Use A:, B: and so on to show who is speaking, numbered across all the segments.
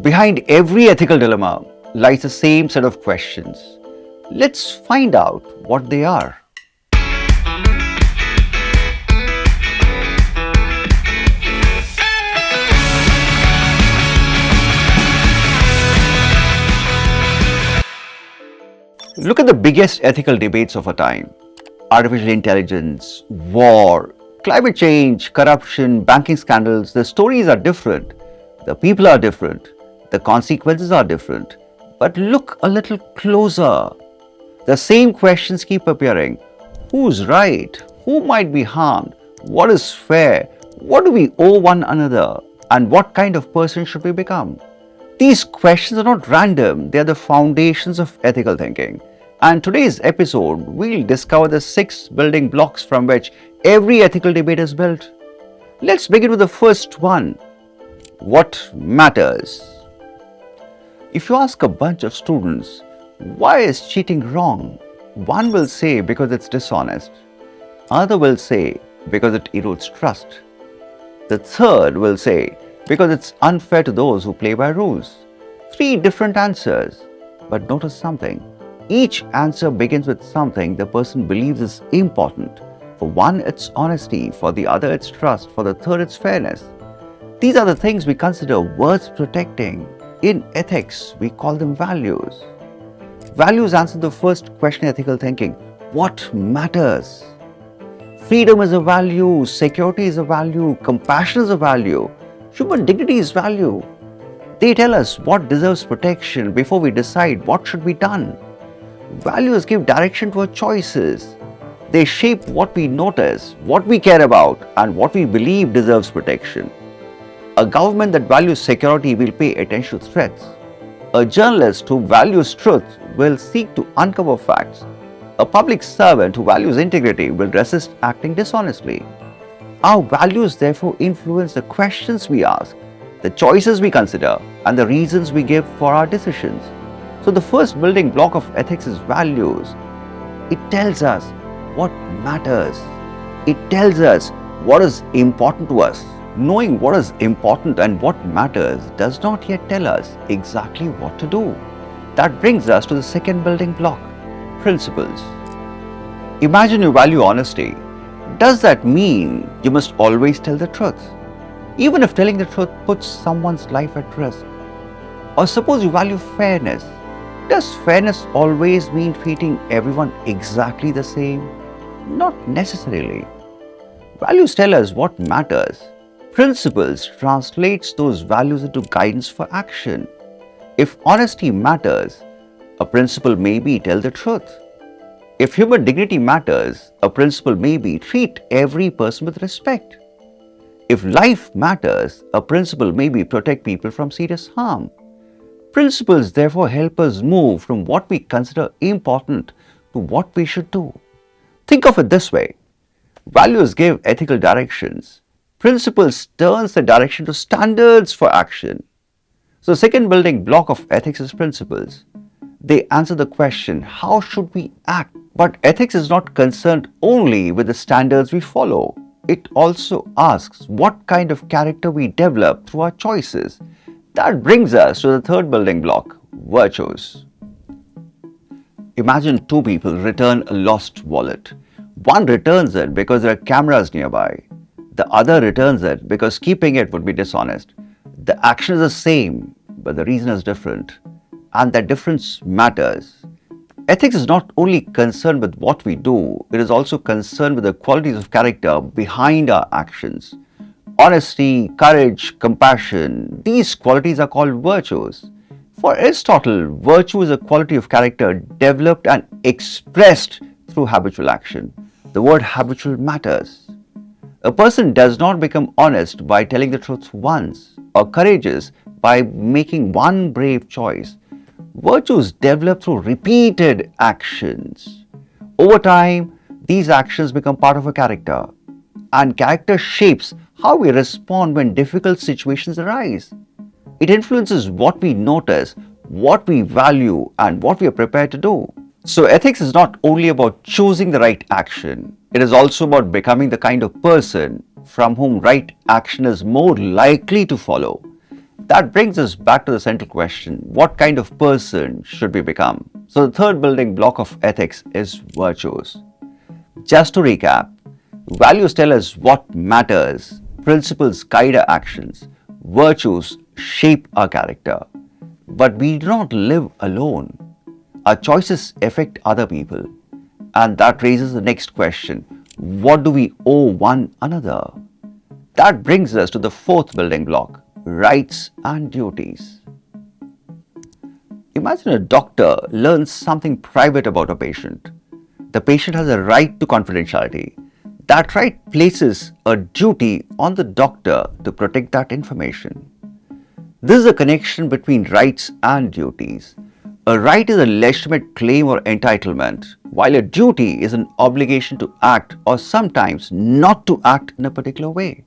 A: Behind every ethical dilemma lies the same set of questions. Let's find out what they are. Look at the biggest ethical debates of our time. Artificial intelligence, war, climate change, corruption, banking scandals. The stories are different. The people are different. The consequences are different. But look a little closer. The same questions keep appearing. Who's right? Who might be harmed? What is fair? What do we owe one another? And what kind of person should we become? These questions are not random, they are the foundations of ethical thinking. And today's episode, we'll discover the 6 building blocks from which every ethical debate is built. Let's begin with the first one. What matters? If you ask a bunch of students, why is cheating wrong? One will say because it's dishonest. Other will say because it erodes trust. The third will say because it's unfair to those who play by rules. 3 different answers. But notice something. Each answer begins with something the person believes is important. For one, it's honesty. For the other, it's trust. For the third, it's fairness. These are the things we consider worth protecting. In ethics, we call them values. Values answer the first question in ethical thinking. What matters? Freedom is a value. Security is a value. Compassion is a value. Human dignity is value. They tell us what deserves protection before we decide what should be done. Values give direction to our choices. They shape what we notice, what we care about, and what we believe deserves protection. A government that values security will pay attention to threats. A journalist who values truth will seek to uncover facts. A public servant who values integrity will resist acting dishonestly. Our values therefore influence the questions we ask, the choices we consider, and the reasons we give for our decisions. So the first building block of ethics is values. It tells us what matters. It tells us what is important to us. Knowing what is important and what matters does not yet tell us exactly what to do. That brings us to the second building block, principles. Imagine you value honesty. Does that mean you must always tell the truth, even if telling the truth puts someone's life at risk? Or suppose you value fairness. Does fairness always mean treating everyone exactly the same? Not necessarily. Values tell us what matters. Principles translates those values into guidance for action. If honesty matters, a principle may be tell the truth. If human dignity matters, a principle may be treat every person with respect. If life matters, a principle may be protect people from serious harm. Principles therefore help us move from what we consider important to what we should do. Think of it this way. Values give ethical directions. Principles turns the direction to standards for action. So second building block of ethics is principles. They answer the question, how should we act? But ethics is not concerned only with the standards we follow. It also asks what kind of character we develop through our choices. That brings us to the third building block, virtues. Imagine 2 people return a lost wallet. One returns it because there are cameras nearby. The other returns it because keeping it would be dishonest. The action is the same, but the reason is different. And that difference matters. Ethics is not only concerned with what we do, it is also concerned with the qualities of character behind our actions. Honesty, courage, compassion, these qualities are called virtues. For Aristotle, virtue is a quality of character developed and expressed through habitual action. The word habitual matters. A person does not become honest by telling the truth once, or courageous by making one brave choice. Virtues develop through repeated actions. Over time, these actions become part of a character, and character shapes how we respond when difficult situations arise. It influences what we notice, what we value, and what we are prepared to do. So ethics is not only about choosing the right action, it is also about becoming the kind of person from whom right action is more likely to follow. That brings us back to the central question: what kind of person should we become? So, the third building block of ethics is virtues. Just to recap, values tell us what matters, principles guide our actions, virtues shape our character. But we do not live alone. Our choices affect other people. And that raises the next question: what do we owe one another? That brings us to the fourth building block: rights and duties. Imagine a doctor learns something private about a patient. The patient has a right to confidentiality. That right places a duty on the doctor to protect that information. This is a connection between rights and duties. A right is a legitimate claim or entitlement, while a duty is an obligation to act or sometimes not to act in a particular way.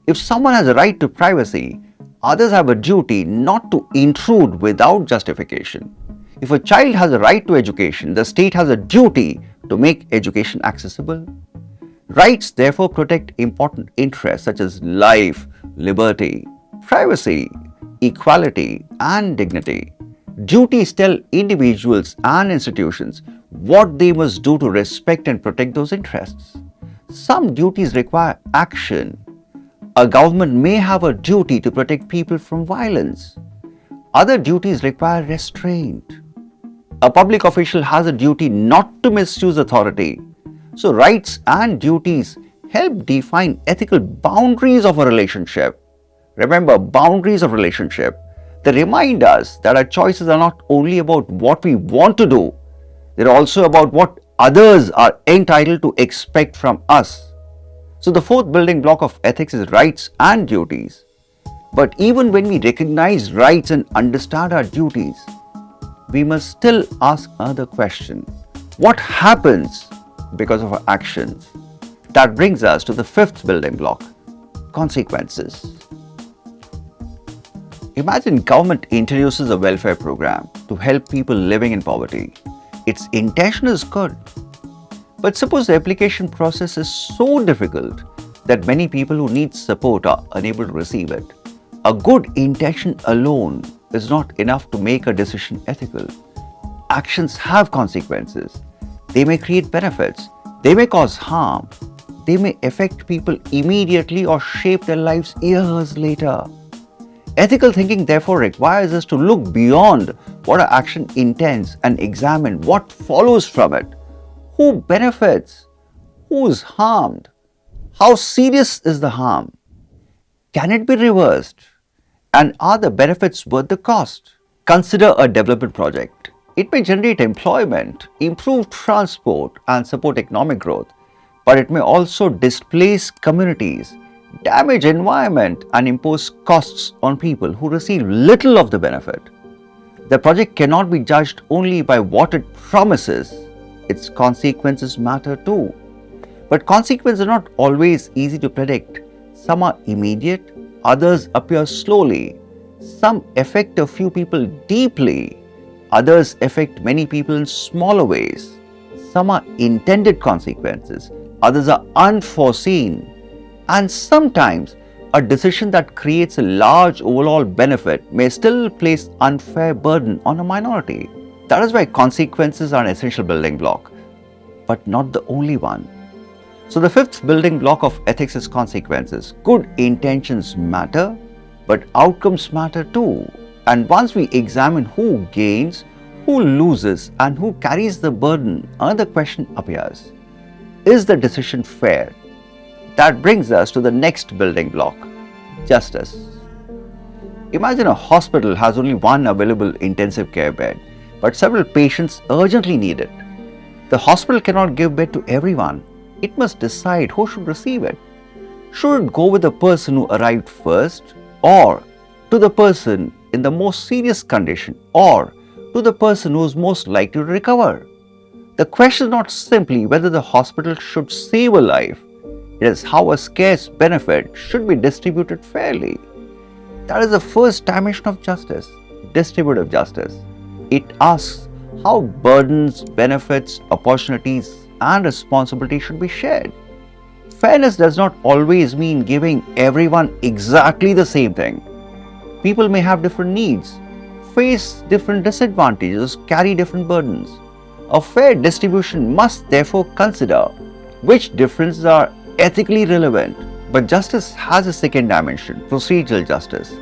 A: If someone has a right to privacy, others have a duty not to intrude without justification. If a child has a right to education, the state has a duty to make education accessible. Rights therefore protect important interests such as life, liberty, privacy, equality, and dignity. Duties tell individuals and institutions what they must do to respect and protect those interests. Some duties require action. A government may have a duty to protect people from violence. Other duties require restraint. A public official has a duty not to misuse authority. So, rights and duties help define ethical boundaries of a relationship. Remember, boundaries of relationship. They remind us that our choices are not only about what we want to do, they're also about what others are entitled to expect from us. So, the fourth building block of ethics is rights and duties. But even when we recognize rights and understand our duties, we must still ask another question: what happens because of our actions? That brings us to the fifth building block: consequences. Imagine government introduces a welfare program to help people living in poverty. Its intention is good. But suppose the application process is so difficult that many people who need support are unable to receive it. A good intention alone is not enough to make a decision ethical. Actions have consequences. They may create benefits. They may cause harm. They may affect people immediately or shape their lives years later. Ethical thinking therefore requires us to look beyond what our action intends and examine what follows from it. Who benefits? Who is harmed? How serious is the harm? Can it be reversed? And are the benefits worth the cost? Consider a development project. It may generate employment, improve transport, and support economic growth, but it may also displace communities, damage environment, and impose costs on people who receive little of the benefit. The project cannot be judged only by what it promises. Its consequences matter too. But consequences are not always easy to predict. Some are immediate, others appear slowly. Some affect a few people deeply, others affect many people in smaller ways. Some are intended consequences, others are unforeseen. And sometimes a decision that creates a large overall benefit may still place unfair burden on a minority. That is why consequences are an essential building block, but not the only one. So the fifth building block of ethics is consequences. Good intentions matter, but outcomes matter too. And once we examine who gains, who loses, and who carries the burden, another question appears: is the decision fair? That brings us to the next building block: justice. Imagine a hospital has only one available intensive care bed, but several patients urgently need it. The hospital cannot give bed to everyone. It must decide who should receive it. Should it go with the person who arrived first, or to the person in the most serious condition, or to the person who is most likely to recover? The question is not simply whether the hospital should save a life. It is how a scarce benefit should be distributed fairly. That is the first dimension of justice, distributive justice. It asks how burdens, benefits, opportunities, and responsibilities should be shared. Fairness does not always mean giving everyone exactly the same thing. People may have different needs, face different disadvantages, carry different burdens. A fair distribution must therefore consider which differences are ethically relevant. But justice has a second dimension, procedural justice.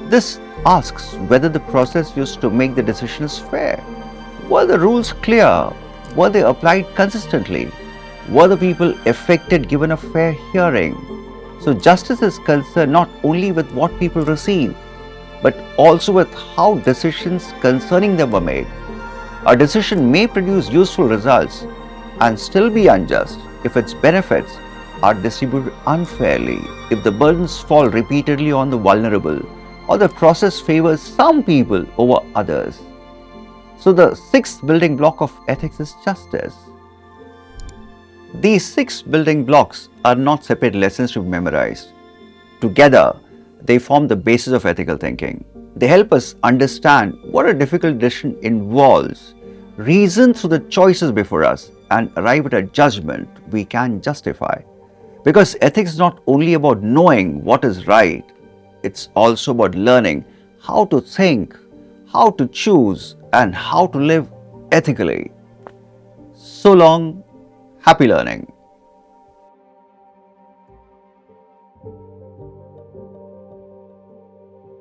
A: This asks whether the process used to make the decisions fair. Were the rules clear? Were they applied consistently? Were the people affected given a fair hearing? So justice is concerned not only with what people receive, but also with how decisions concerning them were made. A decision may produce useful results and still be unjust if its benefits are distributed unfairly, if the burdens fall repeatedly on the vulnerable, or the process favors some people over others. So the sixth building block of ethics is justice. These six building blocks are not separate lessons to be memorized. Together, they form the basis of ethical thinking. They help us understand what a difficult decision involves, reason through the choices before us, and arrive at a judgment we can justify. Because ethics is not only about knowing what is right, it's also about learning how to think, how to choose, and how to live ethically. So long, happy learning.